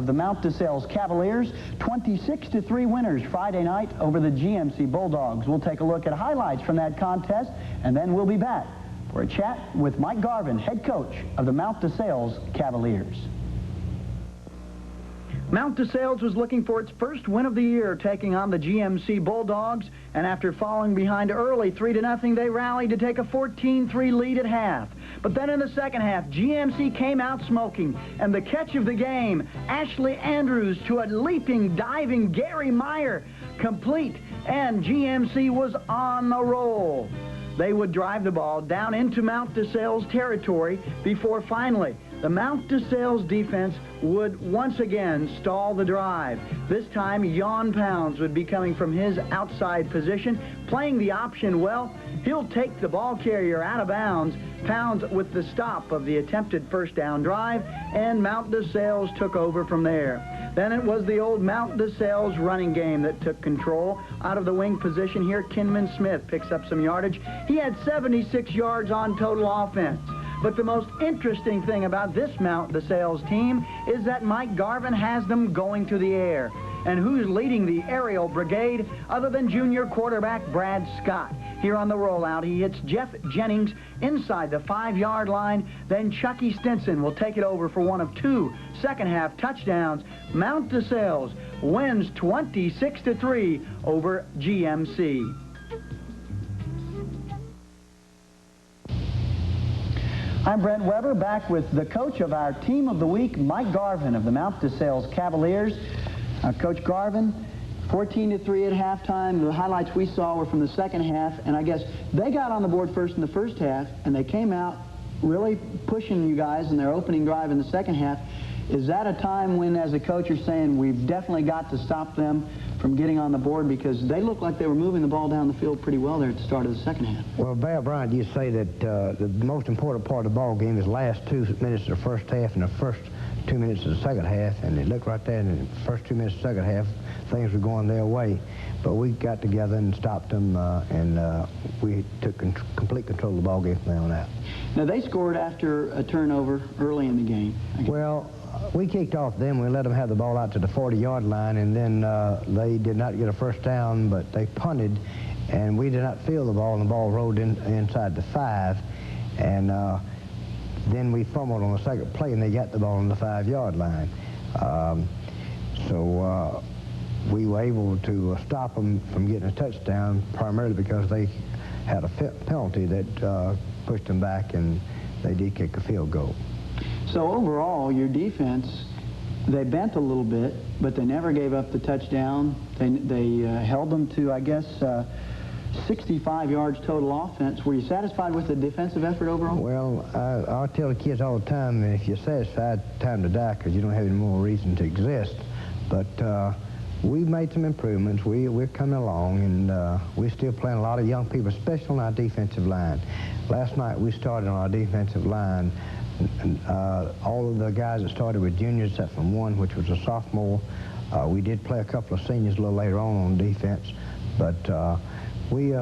The Mount DeSales Cavaliers, 26-3 winners Friday night over the GMC Bulldogs. We'll take a look at highlights from that contest, and then we'll be back for a chat with Mike Garvin, head coach of the Mount DeSales Cavaliers. Mount DeSales was looking for its first win of the year, taking on the GMC Bulldogs, and after falling behind early 3-0, they rallied to take a 14-3 lead at half. But then in the second half, GMC came out smoking, and the catch of the game, Ashley Andrews to a leaping, diving Gary Meyer, complete, and GMC was on the roll. They would drive the ball down into Mount DeSales territory before finally the Mount DeSales defense would once again stall the drive. This time, Jan Pounds would be coming from his outside position, playing the option well. He'll take the ball carrier out of bounds. Pounds with the stop of the attempted first down drive, and Mount DeSales took over from there. Then it was the old Mount DeSales running game that took control. Out of the wing position here, Kinman Smith picks up some yardage. He had 76 yards on total offense. But the most interesting thing about this Mount DeSales team is that Mike Garvin has them going to the air. And who's leading the aerial brigade other than junior quarterback Brad Scott? Here on the rollout, he hits Jeff Jennings inside the 5-yard line. Then Chucky Stinson will take it over for one of 2 second-half touchdowns. Mount DeSales wins 26-3 over GMC. I'm Brent Weber, back with the coach of our team of the week, Mike Garvin of the Mount DeSales Cavaliers. Coach Garvin, 14-3 at halftime. The highlights we saw were from the second half, and I guess they got on the board first in the first half, and they came out really pushing you guys in their opening drive in the second half. Is that a time when, as a coach, you're saying we've definitely got to stop them from getting on the board, because they looked like they were moving the ball down the field pretty well there at the start of the second half? Well, Bear Bryant, you say that the most important part of the ball game is the last 2 minutes of the first half and the first 2 minutes of the second half, and it looked right there in the first 2 minutes of the second half, things were going their way. But we got together and stopped them, and we took complete control of the ball game from there on out. Now, they scored after a turnover early in the game. Well, we kicked off them. We let them have the ball out to the 40-yard line, and then they did not get a first down, but they punted, and we did not field the ball, and the ball rolled inside the 5, and then we fumbled on the second play, and they got the ball on the 5-yard line. So we were able to stop them from getting a touchdown, primarily because they had a penalty that pushed them back, and they did kick a field goal. So overall, your defense, they bent a little bit, but they never gave up the touchdown. They held them to, I guess, 65 yards total offense. Were you satisfied with the defensive effort overall? Well, I tell the kids all the time, if you're satisfied, time to die, because you don't have any more reason to exist. But we've made some improvements. We're coming along, and we're still playing a lot of young people, especially on our defensive line. Last night we started on our defensive line, and all of the guys that started were juniors, except from one, which was a sophomore. We did play a couple of seniors a little later on defense, but we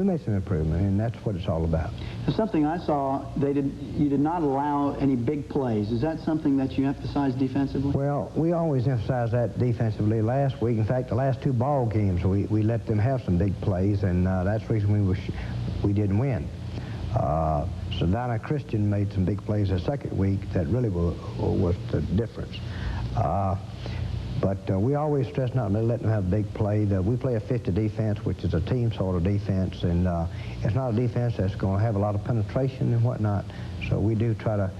made some improvement, and that's what it's all about. Something I saw, you did not allow any big plays. Is that something that you emphasize defensively? Well, we always emphasize that defensively. Last week, in fact, the last 2 ball games, we let them have some big plays, and that's the reason we didn't win. Savannah Christian made some big plays the second week that really was the difference. But we always stress not to let them have a big play. We play a 50 defense, which is a team sort of defense, and it's not a defense that's going to have a lot of penetration and whatnot. So we do try to,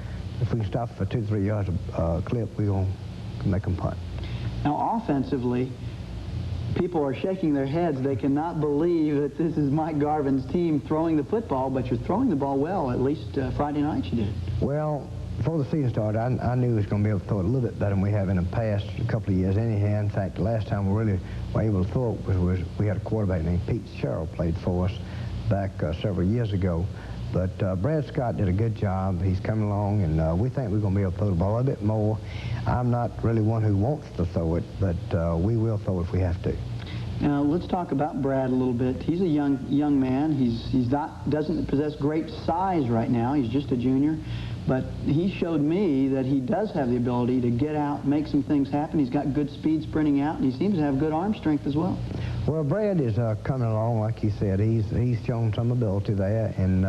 if we can stop for 2-3 yards of clip, we're going to make them punt. Now, offensively, people are shaking their heads. They cannot believe that this is Mike Garvin's team throwing the football, but you're throwing the ball well. At least Friday night you did. Well, before the season started, I knew we was going to be able to throw it a little bit better than we have in the past couple of years anyhow. In fact, the last time we really were able to throw it was we had a quarterback named Pete Sherrill played for us back several years ago. But Brad Scott did a good job. He's coming along, and we think we're going to be able to throw the ball a bit more. I'm not really one who wants to throw it, but we will throw it if we have to. Now, let's talk about Brad a little bit. He's a young man. Doesn't possess great size right now. He's just a junior. But he showed me that he does have the ability to get out, make some things happen. He's got good speed sprinting out, and he seems to have good arm strength as well. Well, Brad is coming along, like you said. He's shown some ability there, and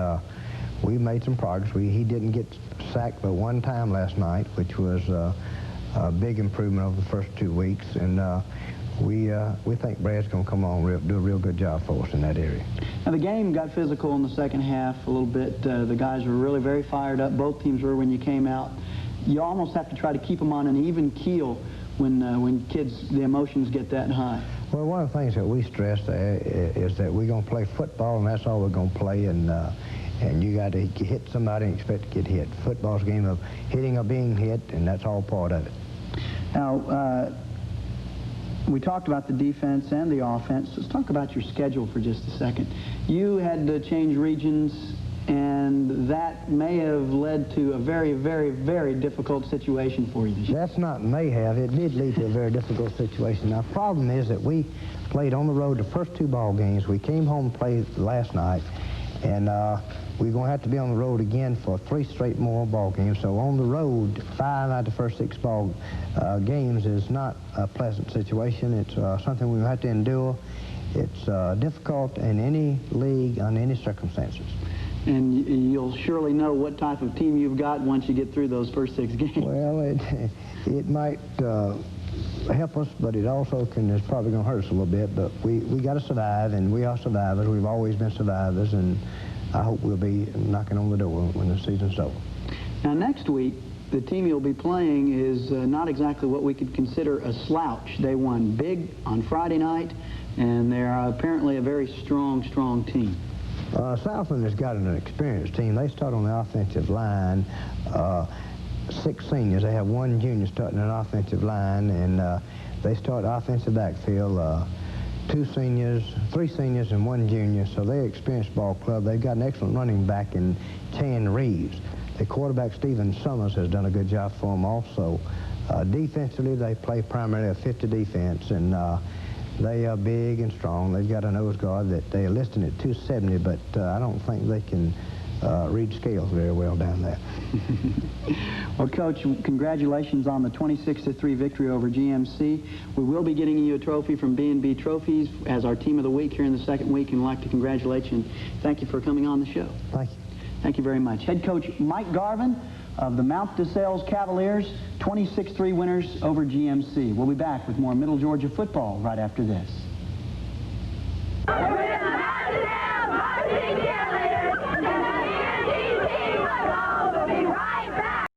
we made some progress. He didn't get sacked but one time last night, which was a big improvement over the first 2 weeks, and we think Brad's going to come on do a real good job for us in that area. Now, the game got physical in the second half a little bit. The guys were really very fired up. Both teams were when you came out. You almost have to try to keep them on an even keel when kids, the emotions get that high. Well, one of the things that we stress there is that we're going to play football, and that's all we're going to play, and you got to hit somebody and expect to get hit. Football's a game of hitting or being hit, and that's all part of it. Now, we talked about the defense and the offense. Let's talk about your schedule for just a second. You had to change regions, and that may have led to a very, very, very difficult situation for you this year. That's not may have. It did lead to a very difficult situation. Now, the problem is that we played on the road the first 2 ball games. We came home and played last night, and we're going to have to be on the road again for 3 straight more ball games. So on the road, 5 out of the first 6 ball games is not a pleasant situation. It's something we have to endure. It's difficult in any league under any circumstances. And you'll surely know what type of team you've got once you get through those first 6 games. Well, it might help us, but it also is probably going to hurt us a little bit. But we got to survive, and we are survivors. We've always been survivors, and I hope we'll be knocking on the door when the season's over. Now, next week, the team you'll be playing is not exactly what we could consider a slouch. They won big on Friday night, and they're apparently a very strong, strong team. Southland has got an experienced team. They start on the offensive line, 6 seniors. They have 1 junior starting on the offensive line, and they start offensive backfield, 3 seniors, and 1 junior. So they're an experienced ball club. They've got an excellent running back in Chan Reeves. The quarterback, Stephen Summers, has done a good job for them also. Defensively, they play primarily a 50 defense, and they are big and strong. They've got a nose guard that they're listing at 270, but I don't think they can read scales very well down there. Well, Coach, congratulations on the 26-3 victory over GMC. We will be getting you a trophy from B&B Trophies as our Team of the Week here in the 2nd week, and I'd like to congratulate you and thank you for coming on the show. Thank you. Thank you very much. Head Coach Mike Garvin of the Mount DeSales Cavaliers, 26-3 winners over GMC. We'll be back with more Middle Georgia football right after this.